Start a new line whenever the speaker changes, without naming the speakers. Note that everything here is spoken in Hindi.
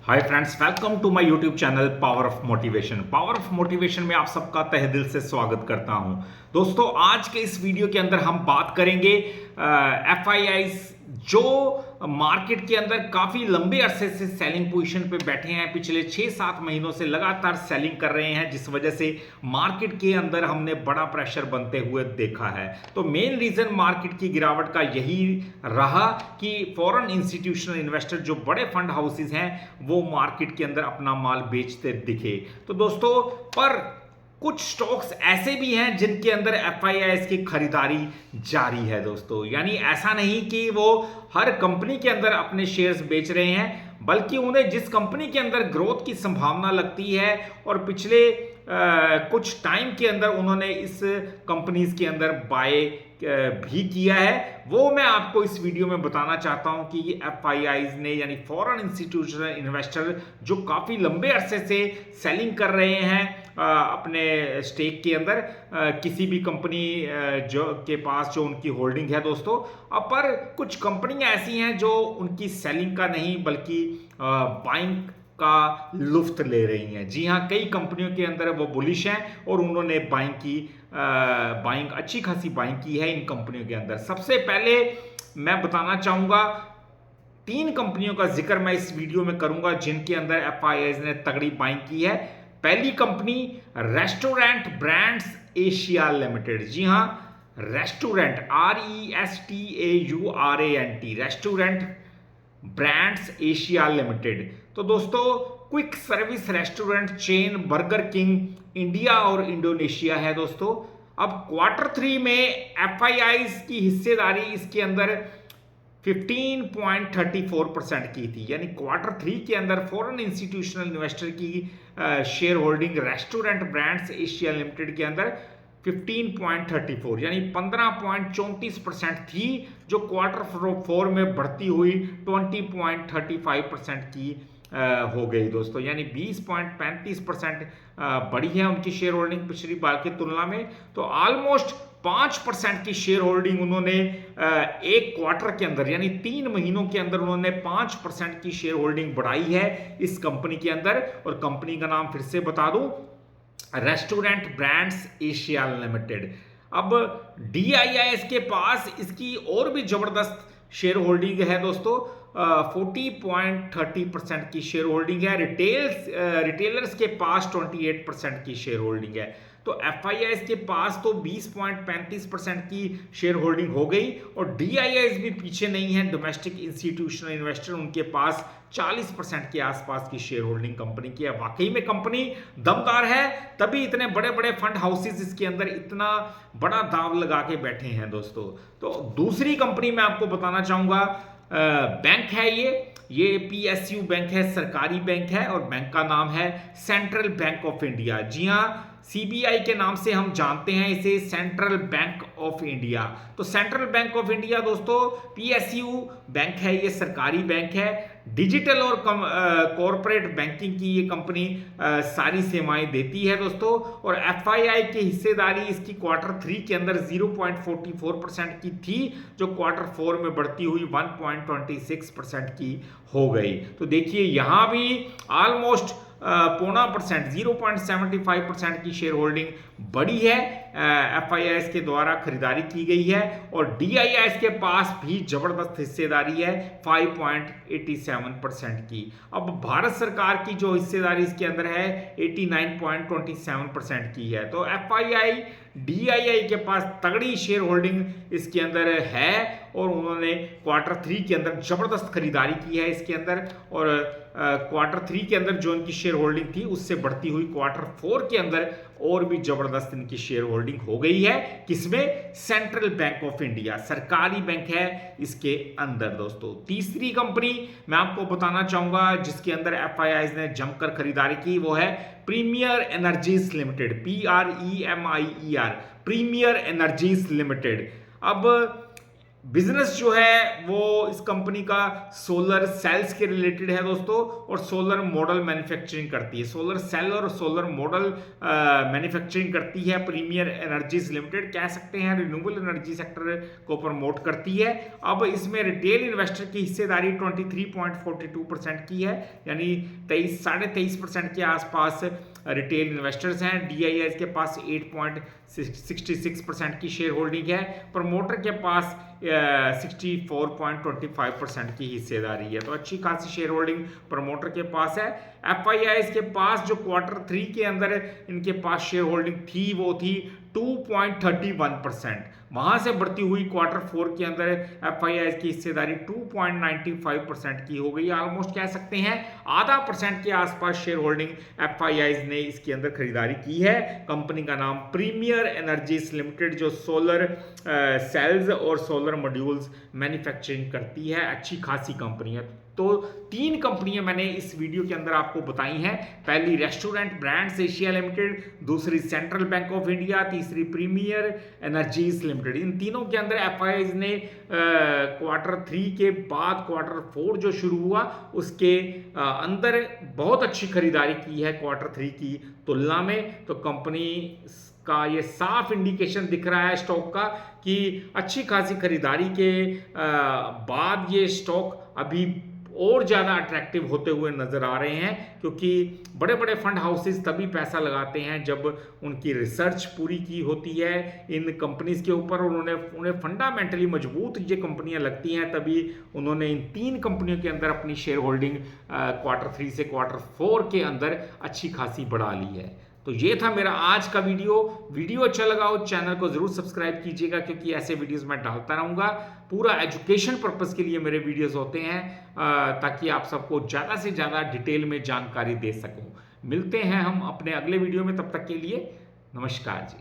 Hi friends, welcome to my YouTube channel Power of Motivation. Power of Motivation में आप सबका तहे दिल से स्वागत करता हूं। दोस्तों, आज के इस वीडियो के अंदर हम बात करेंगे एफआईआईज जो मार्केट के अंदर काफ़ी लंबे अरसे से सेलिंग पोजीशन पे बैठे हैं। पिछले 6-7 महीनों से लगातार सेलिंग कर रहे हैं, जिस वजह से मार्केट के अंदर हमने बड़ा प्रेशर बनते हुए देखा है। तो मेन रीज़न मार्केट की गिरावट का यही रहा कि फॉरेन इंस्टीट्यूशनल इन्वेस्टर जो बड़े फंड हाउसेज हैं वो मार्केट के अंदर अपना माल बेचते दिखे। तो दोस्तों, पर कुछ स्टॉक्स ऐसे भी हैं जिनके अंदर एफआईआईज की खरीदारी जारी है दोस्तों। यानी ऐसा नहीं कि वो हर कंपनी के अंदर अपने शेयर्स बेच रहे हैं, बल्कि उन्हें जिस कंपनी के अंदर ग्रोथ की संभावना लगती है और पिछले कुछ टाइम के अंदर उन्होंने इस कंपनीज के अंदर बाय भी किया है, वो मैं आपको इस वीडियो में बताना चाहता हूं कि ये एफआईआईज ने यानी फॉरेन इंस्टीट्यूशनल इन्वेस्टर जो काफ़ी लंबे अरसे से सेलिंग कर रहे हैं अपने स्टेक के अंदर किसी भी कंपनी जो के पास जो उनकी होल्डिंग है दोस्तों। अब पर कुछ कंपनियां ऐसी हैं जो उनकी सेलिंग का नहीं बल्कि बाइंग का लुफ्त ले रही हैं। जी हाँ, कई कंपनियों के अंदर वो बुलिश हैं और उन्होंने बाइंग अच्छी खासी बाइंग की है इन कंपनियों के अंदर। सबसे पहले मैं बताना चाहूंगा 3 कंपनियों का जिक्र मैं इस वीडियो में करूंगा जिनके अंदर एफआईआईज ने तगड़ी बाइंग की है। पहली company restaurant brands Asia limited. जी हाँ, restaurant RESTAURANT restaurant brands Asia limited. तो दोस्तों, quick service restaurant chain burger king India और इंडोनेशिया है दोस्तों। अब Q3 में एफआईआईज की हिस्सेदारी इसके अंदर 15.34% की थी। यानी Q3 के अंदर फॉरेन इंस्टीट्यूशनल इन्वेस्टर की share holding restaurant brands Asia limited के अंदर 15.34 यानी 15.34% थी, जो Q4 में बढ़ती हुई 20.35% की हो गई दोस्तों। यानी 20.35% बढ़ी है उनकी शेयर होल्डिंग पिछली बार की तुलना में। तो ऑलमोस्ट 5% की शेयर होल्डिंग उन्होंने एक क्वार्टर के अंदर यानी 3 महीनों के अंदर उन्होंने 5% की शेयर होल्डिंग बढ़ाई है इस कंपनी के अंदर। और कंपनी का नाम फिर से बता दूं, रेस्टोरेंट ब्रांड्स एशिया लिमिटेड। अब डीआईआईएस के पास इसकी और भी जबरदस्त शेयर होल्डिंग है दोस्तों। 40.30% की शेयर होल्डिंग है। रिटेलर्स के पास 28% की शेयर होल्डिंग है। तो एफआईआईज के पास तो 20.35% की शेयर होल्डिंग हो गई और डीआईआईज भी पीछे नहीं है। डोमेस्टिक इंस्टीट्यूशनल इन्वेस्टर उनके पास 40% के आसपास की शेयर होल्डिंग कंपनी की है। वाकई में कंपनी दमदार है, तभी इतने बड़े बड़े फंड हाउसेस इसके अंदर इतना बड़ा दांव लगा के बैठे हैं दोस्तों। तो दूसरी कंपनी मैं आपको बताना चाहूंगा, बैंक है ये PSU बैंक है, सरकारी बैंक है और बैंक का नाम है सेंट्रल बैंक ऑफ इंडिया। जी हाँ, सीबीआई के नाम से हम जानते हैं इसे, सेंट्रल बैंक ऑफ इंडिया। तो सेंट्रल बैंक ऑफ इंडिया दोस्तों PSU बैंक है, ये सरकारी बैंक है। डिजिटल और कॉरपोरेट बैंकिंग की ये कंपनी सारी सेवाएं देती है दोस्तों। और एफआईआई की हिस्सेदारी इसकी Q3 के अंदर 0.44% की थी, जो Q4 में बढ़ती हुई 1.26% की हो गई। तो देखिए यहां भी ऑलमोस्ट 0.75% की शेयर होल्डिंग बड़ी है, एफआईआईएस के द्वारा खरीदारी की गई है। और डीआईआईएस के पास भी जबरदस्त हिस्सेदारी है 5.87% की। अब भारत सरकार की जो हिस्सेदारी इसके अंदर है 89.27% की है। तो एफआईआई डीआईआई के पास तगड़ी शेयर होल्डिंग इसके अंदर है और उन्होंने Q3 के अंदर जबरदस्त खरीदारी की है इसके अंदर। और Q3 के अंदर जो इनकी शेयर होल्डिंग थी उससे बढ़ती हुई Q4 के अंदर और भी जबरदस्त इनकी शेयर होल्डिंग हो गई है। किसमें? सेंट्रल बैंक ऑफ इंडिया, सरकारी बैंक है इसके अंदर दोस्तों। तीसरी कंपनी मैं आपको बताना चाहूंगा जिसके अंदर एफआईआईज ने जमकर खरीदारी की, वो है Premier Energies Limited, PREMIER, Premier Energies Limited. अब बिजनेस जो है वो इस कंपनी का सोलर सेल्स के रिलेटेड है दोस्तों, और सोलर मॉडल मैन्युफैक्चरिंग करती है। सोलर सेल और सोलर मॉडल मैन्युफैक्चरिंग करती है प्रीमियर एनर्जीज लिमिटेड, कह सकते हैं रिन्यूएबल एनर्जी सेक्टर को प्रमोट करती है। अब इसमें रिटेल इन्वेस्टर की हिस्सेदारी 23.42% की है, यानी 23.5% के आसपास रिटेल इन्वेस्टर्स हैं। DIIs के पास 8.66% की शेयर होल्डिंग है। प्रमोटर के पास 64.25% की हिस्सेदारी है, तो अच्छी खासी शेयर होल्डिंग प्रमोटर के पास है। FIIs के पास जो Q3 के अंदर इनके पास शेयर होल्डिंग थी वो थी 2.31%, वहां से बढ़ती हुई Q4 के अंदर FIIs की हिस्सेदारी 2.95% की हो गई। ऑलमोस्ट कह सकते हैं आधा % के आसपास शेयर होल्डिंग FIIs ने इसके अंदर खरीदारी की है। कंपनी का नाम प्रीमियर एनर्जीज लिमिटेड, जो सोलर सेल्स और सोलर मॉड्यूल्स मैन्युफैक्चरिंग करती है, अच्छी खासी कंपनी है। तो 3 कंपनियां मैंने इस वीडियो के अंदर आपको बताई हैं। पहली रेस्टोरेंट ब्रांड्स एशिया लिमिटेड, दूसरी सेंट्रल बैंक ऑफ इंडिया, तीसरी प्रीमियर एनर्जीज लिमिटेड। इन तीनों के अंदर FIIs ने Q3 के बाद Q4 जो शुरू हुआ उसके अंदर बहुत अच्छी खरीदारी की है Q3 की तुलना में। तो कंपनी का ये साफ इंडिकेशन दिख रहा है स्टॉक का कि अच्छी खासी खरीदारी के बाद ये स्टॉक अभी और ज़्यादा अट्रैक्टिव होते हुए नज़र आ रहे हैं, क्योंकि बड़े बड़े फंड हाउसेस तभी पैसा लगाते हैं जब उनकी रिसर्च पूरी की होती है इन कंपनीज़ के ऊपर, और उन्हें फंडामेंटली मजबूत ये कंपनियां लगती हैं, तभी उन्होंने इन 3 कंपनियों के अंदर अपनी शेयर होल्डिंग Q3 से Q4 के अंदर अच्छी खासी बढ़ा ली है। तो ये था मेरा आज का वीडियो अच्छा लगा हो चैनल को जरूर सब्सक्राइब कीजिएगा, क्योंकि ऐसे वीडियोस मैं डालता रहूँगा। पूरा एजुकेशन पर्पस के लिए मेरे वीडियोस होते हैं, ताकि आप सबको ज़्यादा से ज़्यादा डिटेल में जानकारी दे सकूँ। मिलते हैं हम अपने अगले वीडियो में, तब तक के लिए नमस्कार जी।